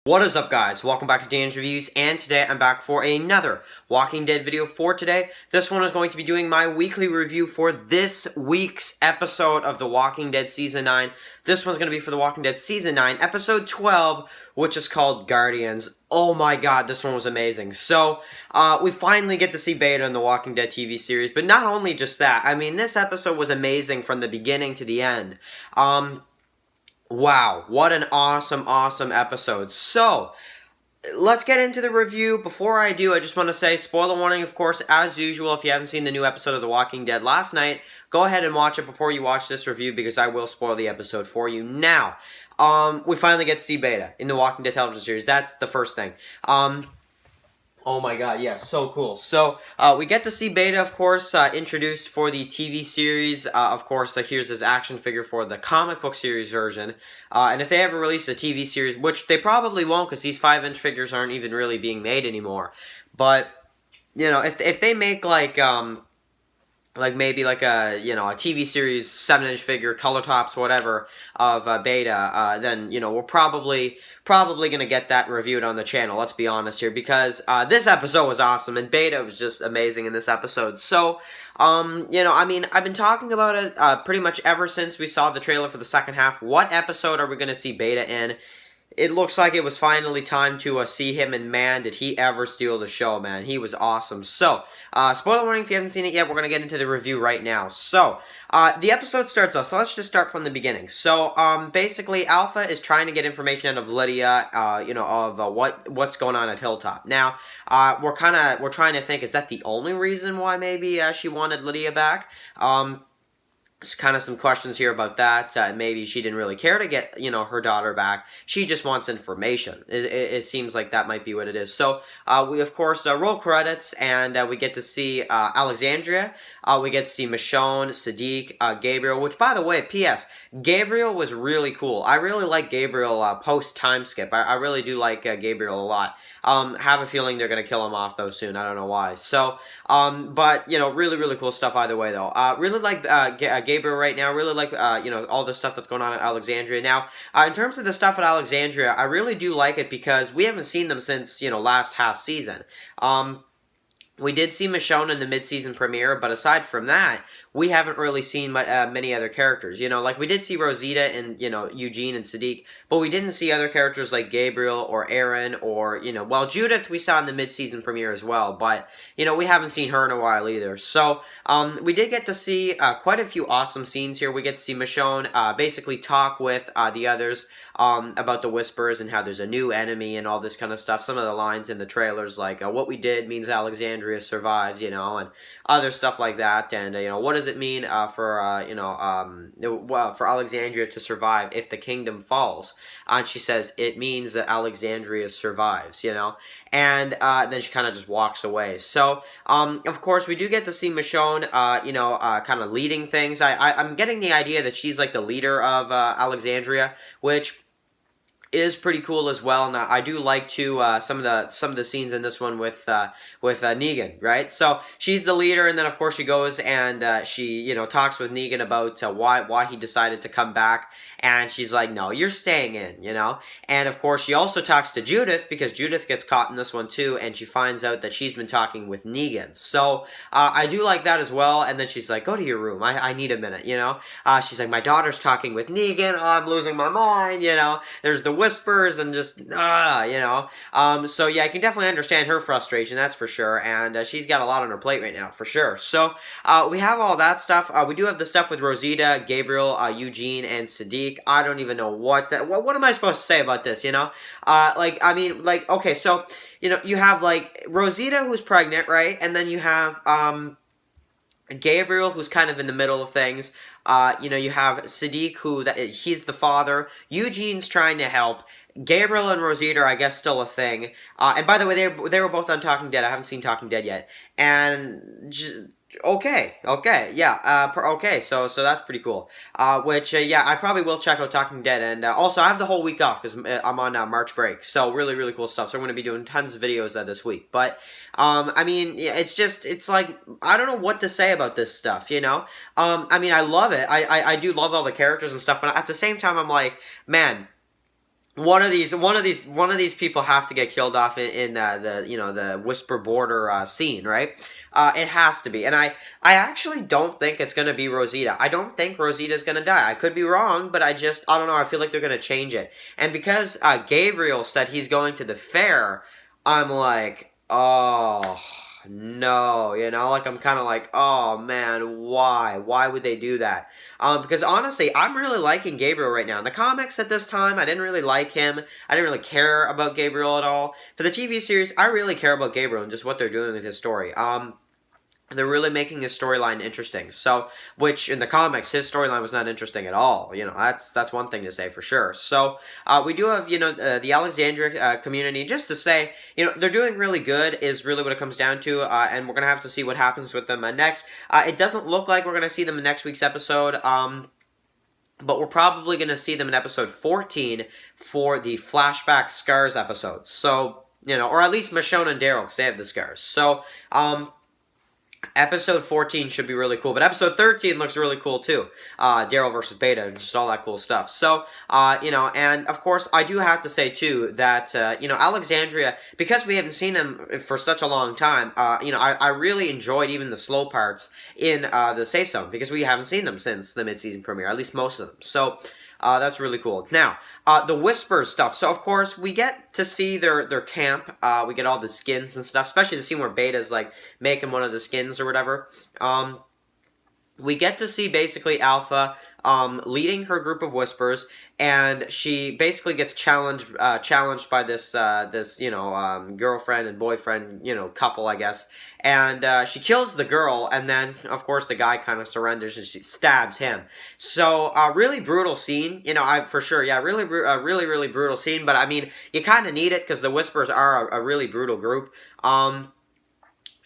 What is up, guys? Welcome back to Dan's Reviews, and today I'm back for another Walking Dead video for today. This one is going to be doing my weekly review for this week's episode of The Walking Dead Season 9. This one's going to be for The Walking Dead Season 9, Episode 12, which is called Guardians. Oh my god, this one was amazing. So, we finally get to see Beta in The Walking Dead TV series, but not only just that, I mean, this episode was amazing from the beginning to the end. Wow, what an awesome episode. So, let's get into the review. Before I do, I just want to say, spoiler warning, of course, as usual, if you haven't seen the new episode of The Walking Dead last night, go ahead and watch it before you watch this review, because I will spoil the episode for you. Now, we finally get to see Beta in The Walking Dead television series. That's the first thing. Oh my god, yeah, so cool. So, we get to see Beta, of course, introduced for the TV series. Of course, here's his action figure for the comic book series version. And if they ever release a TV series, which they probably won't, because these 5-inch figures aren't even really being made anymore. But, you know, if they make, like maybe like a, you know, a TV series 7-inch figure, color tops, whatever, of Beta, then, you know, we're probably going to get that reviewed on the channel, let's be honest here, because this episode was awesome, and Beta was just amazing in this episode. So, you know, I mean, I've been talking about it pretty much ever since we saw the trailer for the second half. What episode are we going to see Beta in? It looks like it was finally time to see him, and man, did he ever steal the show, man. He was awesome. So, spoiler warning if you haven't seen it yet, we're going to get into the review right now. So, the episode starts off, so let's just start from the beginning. So, basically, Alpha is trying to get information out of Lydia, you know, of what's going on at Hilltop. Now, we're trying to think, is that the only reason why maybe she wanted Lydia back? There's kind of some questions here about that. Maybe she didn't really care to get, you know, her daughter back. She just wants information. It seems like that might be what it is. So, we, of course, roll credits, and we get to see Alexandria. We get to see Michonne, Sadiq, Gabriel, which, by the way, P.S., Gabriel was really cool. I really like Gabriel post-time skip. I really do like Gabriel a lot. Have a feeling they're going to kill him off, though, soon. I don't know why. So, but, you know, really cool stuff either way, though. Really like Gabriel right now. Really like, you know, all the stuff that's going on at Alexandria. Now, in terms of the stuff at Alexandria, I really do like it because we haven't seen them since, you know, last half season. We did see Michonne in the mid-season premiere, but aside from that, we haven't really seen many other characters. You know, like we did see Rosita and, you know, Eugene and Sadiq, but we didn't see other characters like Gabriel or Aaron or, you know, well, Judith we saw in the mid-season premiere as well, but, you know, we haven't seen her in a while either. So, we did get to see quite a few awesome scenes here. We get to see Michonne basically talk with the others about the Whispers and how there's a new enemy and all this kind of stuff. Some of the lines in the trailers like, what we did means Alexandria survives, you know, and other stuff like that. And, you know, what does it mean for, you know, well, for Alexandria to survive if the kingdom falls? And she says, it means that Alexandria survives, you know, and then she kind of just walks away. So, of course, we do get to see Michonne, you know, kind of leading things. I'm getting the idea that she's like the leader of Alexandria, which is pretty cool as well. And I do like some of the scenes in this one with Negan, right? So she's the leader, and then of course she goes and she, you know, talks with Negan about why he decided to come back, and she's like, no, you're staying in, you know. And of course she also talks to Judith, because Judith gets caught in this one too, and she finds out that she's been talking with Negan. So I do like that as well. And then she's like, go to your room, I need a minute, you know. She's like, my daughter's talking with Negan, I'm losing my mind, you know. There's the Whispers and just, you know. So yeah, I can definitely understand her frustration, that's for sure, and she's got a lot on her plate right now, for sure. So, we have all that stuff. We do have the stuff with Rosita, Gabriel, Eugene, and Sadiq. I don't even know what am I supposed to say about this, you know? Like, I mean, like, okay, so, you know, you have, like, Rosita, who's pregnant, right? And then you have, Gabriel, who's kind of in the middle of things. You know, you have Sadiq, he's the father. Eugene's trying to help. Gabriel and Rosita are, I guess, still a thing. And by the way, they were both on Talking Dead. I haven't seen Talking Dead yet. And okay, yeah, okay, so that's pretty cool. Which, yeah, I probably will check out Talking Dead, and also I have the whole week off because I'm on March break, so really cool stuff. So I'm going to be doing tons of videos this week. But I mean, yeah, it's like, I don't know what to say about this stuff, you know. I mean, I love it. I do love all the characters and stuff, but at the same time, I'm like, man, one of these people have to get killed off in the Whisper Border scene, right? It has to be, and I actually don't think it's gonna be Rosita. I don't think Rosita's gonna die. I could be wrong, but I don't know. I feel like they're gonna change it, and because Gabriel said he's going to the fair, I'm like, oh no, like I'm kind of like, oh man, why would they do that? Because honestly, I'm really liking Gabriel right now. In the comics at this time, I didn't really like him. I didn't really care about Gabriel at all. For the TV series, I really care about Gabriel and just what they're doing with his story. They're really making his storyline interesting. So, which in the comics, his storyline was not interesting at all. That's one thing to say for sure. So, we do have, the Alexandria community, just to say, they're doing really good is really what it comes down to, and we're going to have to see what happens with them next. It doesn't look like we're going to see them in next week's episode, but we're probably going to see them in episode 14 for the flashback scars episode. So, or at least Michonne and Daryl, because they have the scars. So, episode 14 should be really cool, but episode 13 looks really cool too. Daryl versus Beta and just all that cool stuff. So, and of course, I do have to say too that, Alexandria, because we haven't seen him for such a long time, I really enjoyed even the slow parts in the Safe Zone, because we haven't seen them since the mid-season premiere, at least most of them. So, that's really cool. Now, the Whisper stuff. So, of course, we get to see their camp. We get all the skins and stuff, especially the scene where Beta's, like, making one of the skins or whatever. We get to see, basically, Alpha leading her group of Whispers, and she basically gets challenged by this girlfriend and boyfriend, couple, I guess. And she kills the girl, and then, of course, the guy kind of surrenders and she stabs him. So, really brutal scene, for sure, yeah, really brutal scene, but I mean, you kind of need it because the Whispers are a really brutal group.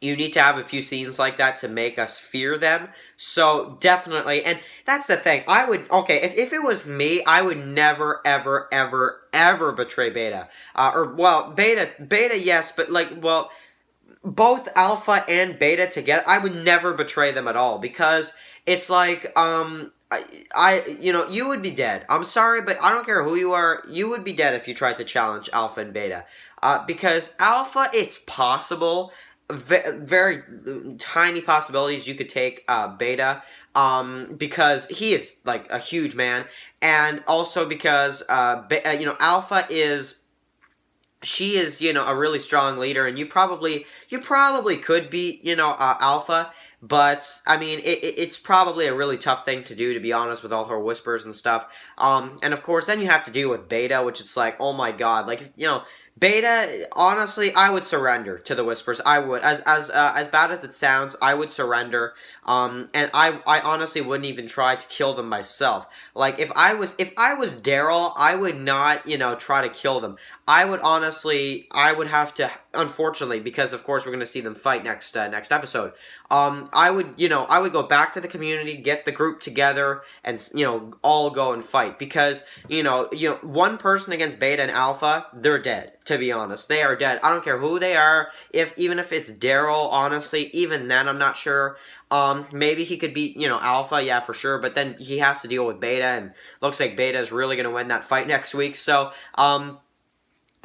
You need to have a few scenes like that to make us fear them. So, definitely. And that's the thing. If it was me, I would never, ever, ever, ever betray Beta. Beta, yes, but, both Alpha and Beta together, I would never betray them at all. Because it's like, you would be dead. I'm sorry, but I don't care who you are. You would be dead if you tried to challenge Alpha and Beta. Because Alpha, it's possible, very tiny possibilities you could take Beta, because he is like a huge man, and also because Alpha is a really strong leader, and you probably could beat Alpha, but I mean it's probably a really tough thing to do, to be honest, with all her Whispers and stuff. And of course then you have to deal with Beta, which it's like, oh my god, like Beta, honestly, I would surrender to the Whispers. I would, as bad as it sounds, I would surrender. And I honestly wouldn't even try to kill them myself. Like if I was Daryl, I would not, try to kill them. I would have to, unfortunately, because of course we're going to see them fight next episode. I would go back to the community, get the group together, and all go and fight, because one person against Beta and Alpha, they're dead. To be honest, they are dead. I don't care who they are. Even if it's Daryl, honestly, even then I'm not sure. Maybe he could beat Alpha, yeah, for sure. But then he has to deal with Beta, and looks like Beta is really going to win that fight next week. So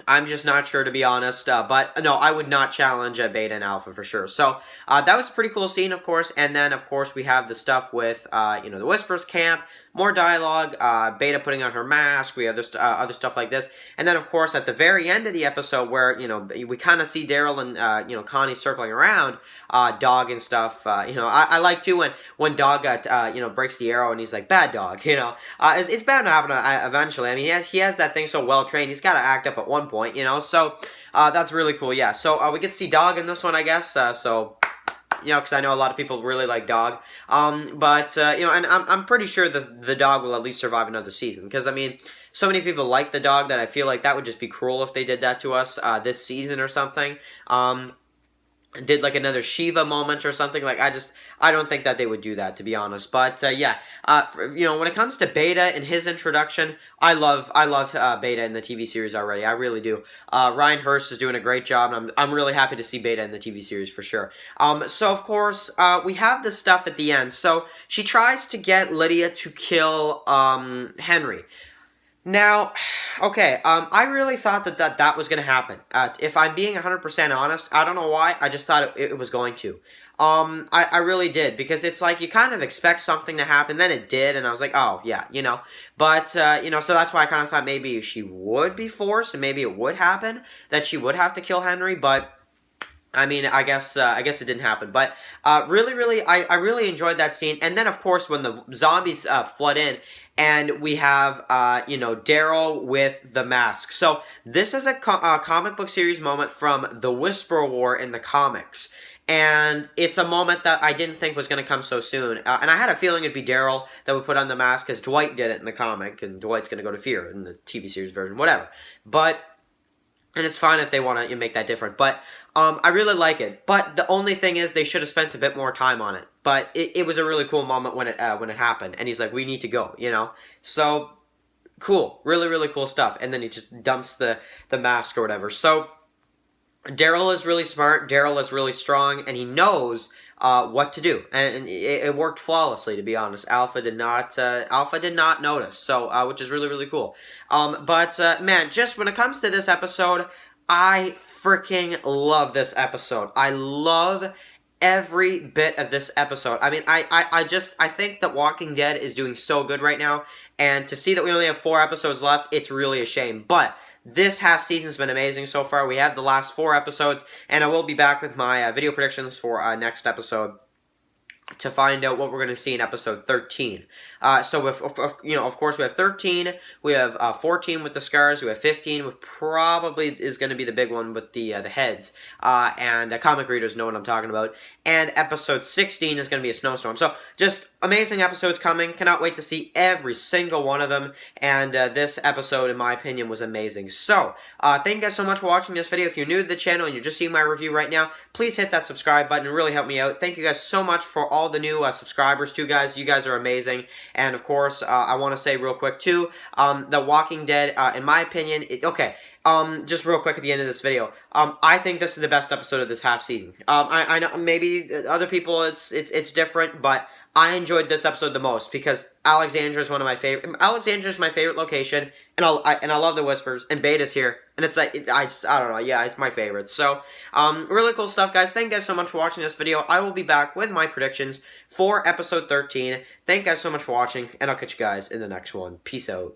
I'm just not sure, to be honest, but no, I would not challenge Beta and Alpha for sure. So that was a pretty cool scene, of course, and then, of course, we have the stuff with, the Whispers camp, more dialogue, Beta putting on her mask, we have other stuff like this, and then, of course, at the very end of the episode where, we kind of see Daryl and, Connie circling around, Dog and stuff, I like, too, when Dog breaks the arrow and he's like, bad dog, it's bound to happen eventually. I mean, he has that thing so well trained, he's got to act up at one point, so that's really cool, yeah. So we get to see Dog in this one, I guess, because I know a lot of people really like Dog, and I'm pretty sure the Dog will at least survive another season, because, I mean, so many people like the Dog that I feel like that would just be cruel if they did that to us this season or something. Did like another Shiva moment or something, like I don't think that they would do that, to be honest. But when it comes to Beta and his introduction, I love Beta in the TV series already. I really do. Ryan Hurst is doing a great job, and I'm really happy to see Beta in the TV series for sure. So of course we have this stuff at the end. So she tries to get Lydia to kill Henry. Now, okay, I really thought that was going to happen. If I'm being 100% honest, I don't know why, I just thought it was going to. I really did, because it's like you kind of expect something to happen, then it did, and I was like, oh, yeah, But, so that's why I kind of thought maybe she would be forced, and maybe it would happen, that she would have to kill Henry, but I mean, I guess it didn't happen, but I really enjoyed that scene. And then, of course, when the zombies flood in, and we have Daryl with the mask. So this is a comic book series moment from the Whisper War in the comics. And it's a moment that I didn't think was going to come so soon. And I had a feeling it'd be Daryl that would put on the mask, because Dwight did it in the comic, and Dwight's going to go to Fear in the TV series version, whatever. But and it's fine if they want to make that different. But I really like it. But the only thing is they should have spent a bit more time on it. But it was a really cool moment when it happened. And he's like, we need to go, So, cool. Really, really cool stuff. And then he just dumps the mask or whatever. So, Daryl is really smart. Daryl is really strong. And he knows what to do. And it worked flawlessly, to be honest. Alpha did not notice. So, which is really, really cool. But man, just when it comes to this episode, I freaking love this episode. I love every bit of this episode. I mean, I think that Walking Dead is doing so good right now, and to see that we only have 4 episodes left, it's really a shame. But this half season's been amazing so far. We have the last 4 episodes, and I will be back with my video predictions for next episode to find out what we're going to see in episode 13. So, of course, we have 13, we have 14 with the scars, we have 15, which probably is going to be the big one with the heads, and comic readers know what I'm talking about, and episode 16 is going to be a snowstorm. So, just amazing episodes coming, cannot wait to see every single one of them, and this episode, in my opinion, was amazing. So, thank you guys so much for watching this video. If you're new to the channel and you're just seeing my review right now, please hit that subscribe button, it really helped me out. Thank you guys so much for all the new subscribers too, guys. You guys are amazing. And of course, I want to say real quick too, The Walking Dead, in my opinion, just real quick at the end of this video, I think this is the best episode of this half season. I know maybe other people it's different, but I enjoyed this episode the most because Alexandria is one of my favorite. Alexandria is my favorite location, and I love the Whispers, and Beta's here, and it's like I don't know, yeah, it's my favorite. So, really cool stuff, guys. Thank you guys so much for watching this video. I will be back with my predictions for episode 13. Thank you guys so much for watching, and I'll catch you guys in the next one. Peace out.